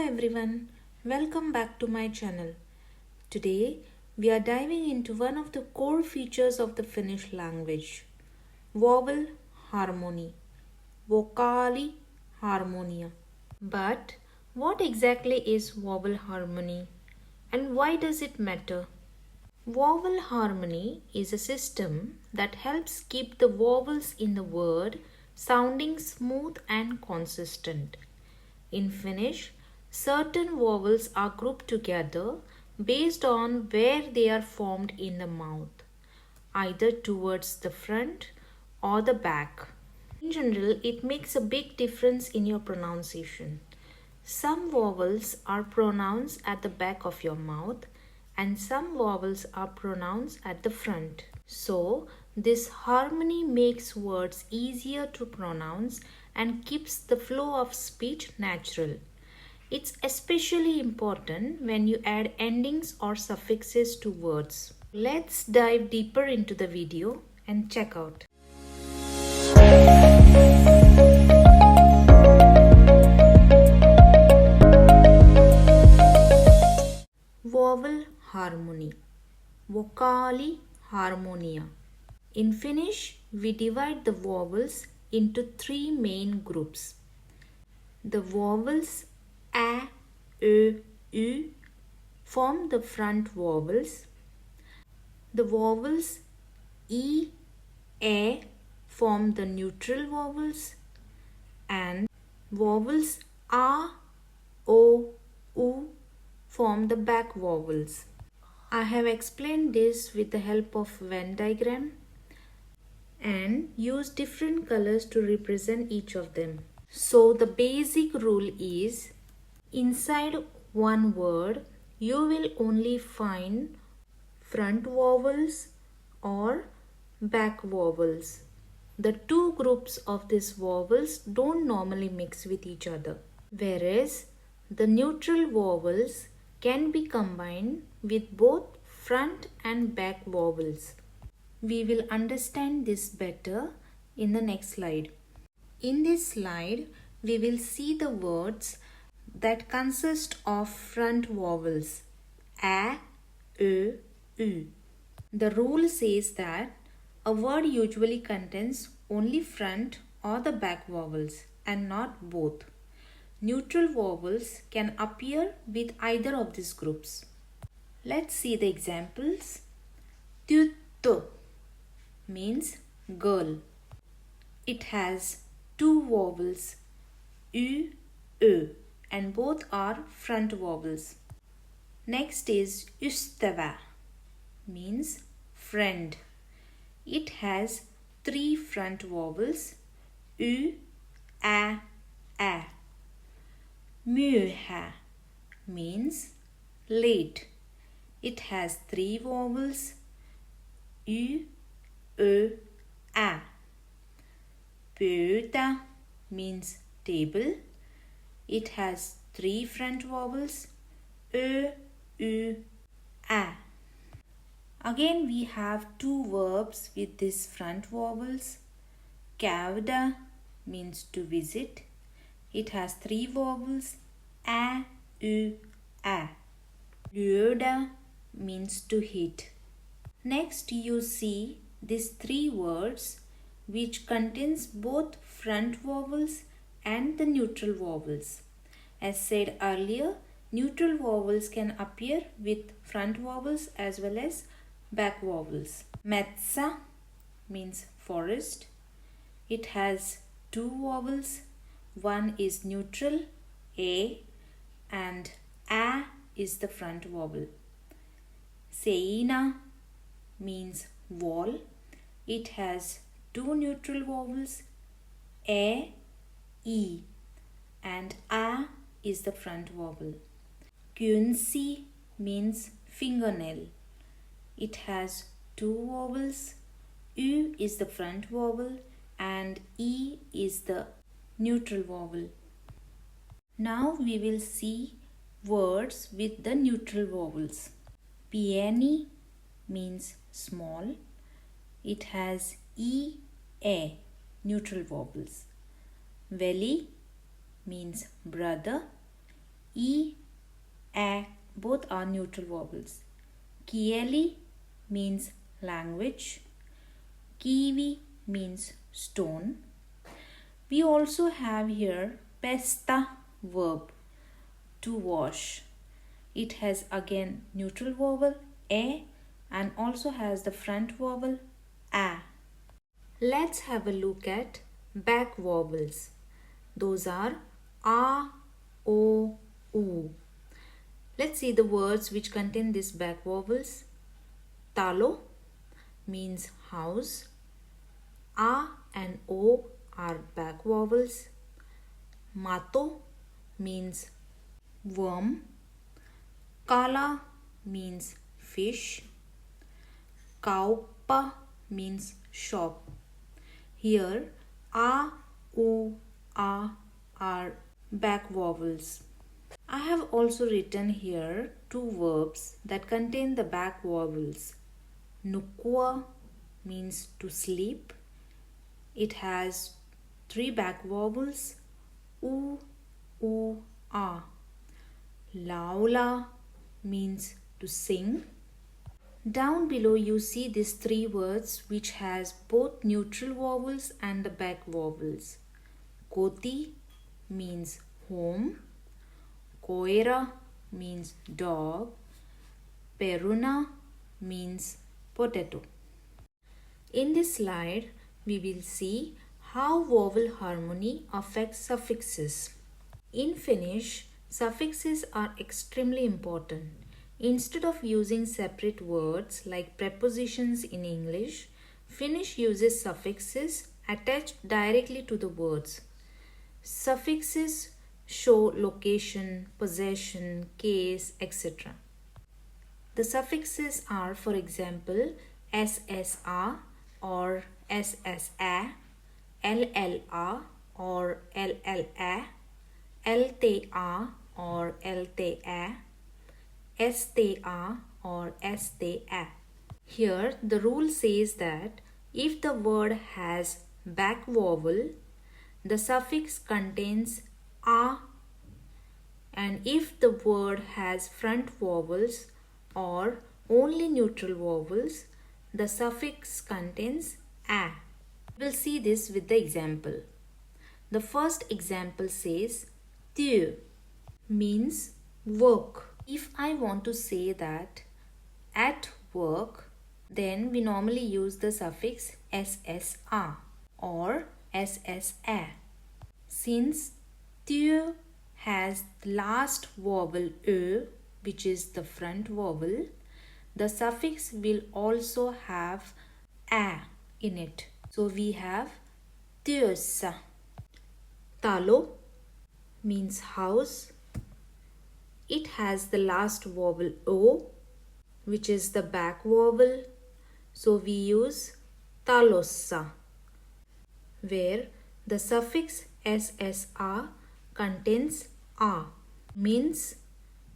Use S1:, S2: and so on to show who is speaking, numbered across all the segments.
S1: everyone, welcome back to my channel. Today we are diving into one of the core features of the Finnish language, vowel harmony, Vokaaliharmonia. But what exactly is vowel harmony and why does it matter? Vowel harmony is a system that helps keep the vowels in the word sounding smooth and consistent. In Finnish, certain vowels are grouped together based on where they are formed in the mouth, either towards the front or the back. In general, it makes a big difference in your pronunciation. Some vowels are pronounced at the back of your mouth and some vowels are pronounced at the front. So, this harmony makes words easier to pronounce and keeps the flow of speech natural. It's especially important when you add endings or suffixes to words. Let's dive deeper into the video and check out. Vowel harmony, Vokaaliharmonia. In Finnish, we divide the vowels into three main groups. The vowels A, Ö, U form the front vowels. The vowels E, E form the neutral vowels. And vowels A, O, U form the back vowels. I have explained this with the help of Venn diagram and use different colors to represent each of them. So the basic rule is, inside one word you will only find front vowels or back vowels. The two groups of these vowels don't normally mix with each other, whereas the neutral vowels can be combined with both front and back vowels. We will understand this better in the next slide. In this slide, we will see the words that consist of front vowels A, Ö, U. The rule says that a word usually contains only front or the back vowels and not both. Neutral vowels can appear with either of these groups. Let's see the examples. Tyttö means girl. It has two vowels U, Ö, and both are front vowels. Next is ystävä means friend. It has three front vowels U, Ä, Ä. Myöhä means late. It has three vowels Y, Ö, Ä. Pöytä means table. It has three front vowels Ö, Y, Ä. Again we have two verbs with these front vowels. Käydä means to visit. It has three vowels Ä, Y, Ä. Lyödä means to hit. Next you see these three words which contains both front vowels and the neutral vowels. As said earlier, neutral vowels can appear with front vowels as well as back vowels. Metsä means forest. It has two vowels. One is neutral, A, and Ä is the front vowel. Seinä means wall. It has two neutral vowels, E, E, and A is the front vowel. Kynsi means fingernail. It has two vowels, U is the front vowel and E is the neutral vowel. Now we will see words with the neutral vowels. Pieni means small. It has E, A, neutral vowels. Veli means brother. E, A, both are neutral vowels. Kieli means language. Kiwi means stone. We also have here pesta verb, to wash. It has again neutral vowel A and also has the front vowel A. Let's have a look at back vowels. Those are A, O, U. Let's see the words which contain these back vowels. Talo means house. A and O are back vowels. Mato means worm. Kala means fish. Kauppa means shop. Here A, U, A are back vowels. I have also written here two verbs that contain the back vowels. Nukua means to sleep. It has three back vowels. U, U, A. Laula means to sing. Down below you see these three words which has both neutral vowels and the back vowels. Koti means home. Koira means dog. Peruna means potato. In this slide, we will see how vowel harmony affects suffixes. In Finnish, suffixes are extremely important. Instead of using separate words like prepositions in English, Finnish uses suffixes attached directly to the words. Suffixes show location, possession, case, etc. The suffixes are, for example, SSA or SSA, LLA or LLA, LTA or LTA, STA or STA. Here the rule says that if the word has back vowel, the suffix contains A, and if the word has front vowels or only neutral vowels, the suffix contains A. We'll see this with the example. The first example says työ means work. If I want to say that at work, then we normally use the suffix SSA or SSA. Since työ has the last vowel ö, which is the front vowel, the suffix will also have a in it. So we have työssä. Talo means house. It has the last vowel o, which is the back vowel. So we use talossa, where the suffix ssa contains a, means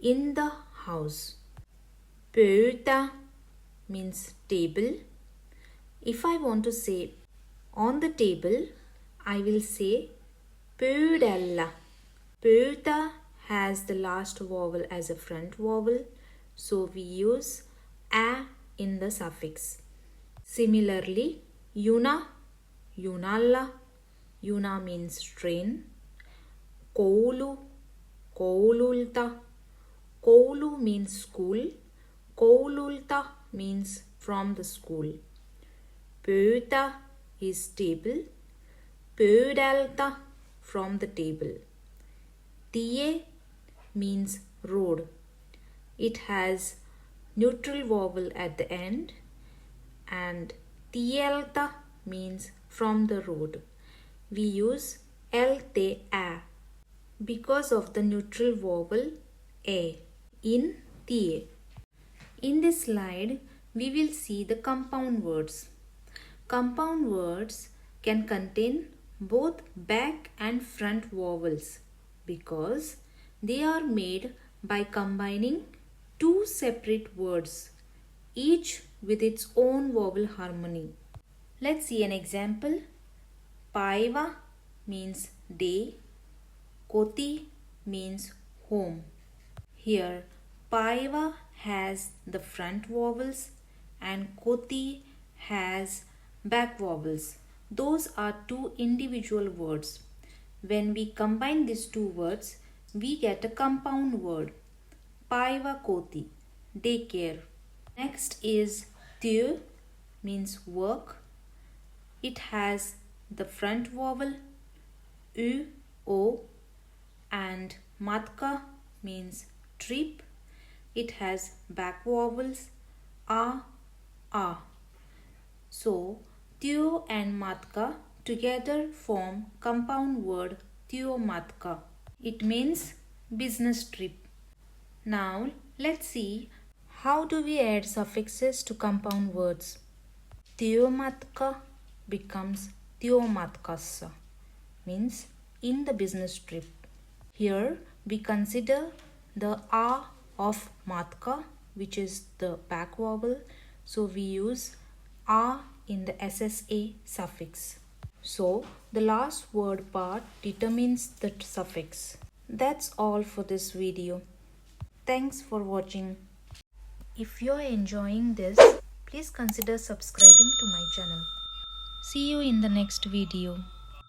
S1: in the house. Pöytä means table. If I want to say on the table, I will say pöydällä. Pöytä has the last vowel as a front vowel, so we use a in the suffix. Similarly, juna, junalla. Juna means train. Koulu, koululta. Koulu means school. Koululta means from the school. Pöytä is table. Pöydältä from the table. Tie means road. It has neutral vowel at the end, and tieltä means from the road. We use LTA because of the neutral vowel a in tie. In this slide, we will see the compound words. Compound words can contain both back and front vowels because they are made by combining two separate words, each with its own vowel harmony. Let's see an example. Paiva means day. Koti means home. Here Paiva has the front vowels and Koti has back vowels. Those are two individual words. When we combine these two words, we get a compound word. Paiva Koti, daycare. Next is Tyu, means work. It has the front vowel U, O, and Matka means trip. It has back vowels A, A. So Tyo and Matka together form compound word Tyo-Matka. It means business trip. Now let's see how do we add suffixes to compound words. Tyo-Matka becomes Tyo-Matkassa, means in the business trip. Here we consider the A of Matka, which is the back vowel. So we use A in the SSA suffix. So the last word part determines the suffix. That's all for this video. Thanks for watching. If you're enjoying this, please consider subscribing to my channel. See you in the next video.